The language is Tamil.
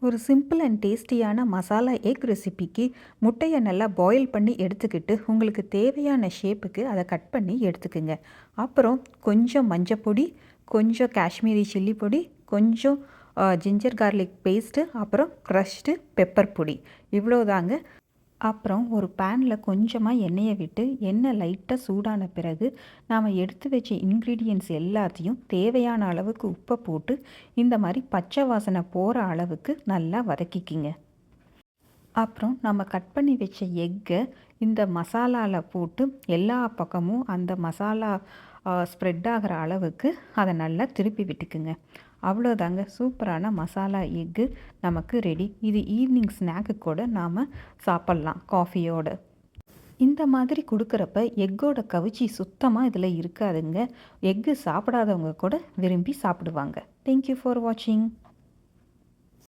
ஒரு சிம்பிள் அண்ட் டேஸ்டியான மசாலா எக் ரெசிபிக்கு முட்டையை நல்லா பாயில் பண்ணி எடுத்துக்கிட்டு உங்களுக்கு தேவையான ஷேப்புக்கு அதை கட் பண்ணி எடுத்துக்குங்க. அப்புறம் கொஞ்சம் மஞ்சப்பொடி, கொஞ்சம் காஷ்மீரி சில்லி பொடி, கொஞ்சம் ஜிஞ்சர் கார்லிக் பேஸ்ட்டு, அப்புறம் க்ரஷ்டு பெப்பர் பொடி, இவ்வளோதாங்க. அப்புறம் ஒரு பேனில் கொஞ்சமாக எண்ணெயை விட்டு எண்ணெய் லைட்டாக சூடான பிறகு நாம் எடுத்து வச்ச இன்க்ரீடியன்ட்ஸ் எல்லாத்தையும் தேவையான அளவுக்கு உப்பை போட்டு இந்த மாதிரி பச்சை வாசனை போகிற அளவுக்கு நல்லா வதக்கிக்கிங்க. அப்புறம் நம்ம கட் பண்ணி வச்ச எக்கை இந்த மசாலாவில் போட்டு எல்லா பக்கமும் அந்த மசாலா ஸ்ப்ரெட் ஆகிற அளவுக்கு அதை நல்லா திருப்பி விட்டுக்குங்க. அவ்வளோதாங்க, சூப்பரான மசாலா எக்கு நமக்கு ரெடி. இது ஈவினிங் ஸ்நாக்கு கூட நாம் சாப்பிட்லாம் காஃபியோட. இந்த மாதிரி கொடுக்குறப்ப எக்கோட கவிச்சி சுத்தமாக இதில் இருக்காதுங்க. எக்கு சாப்பிடாதவங்க கூட விரும்பி சாப்பிடுவாங்க. தேங்க்யூ ஃபார் வாட்சிங்.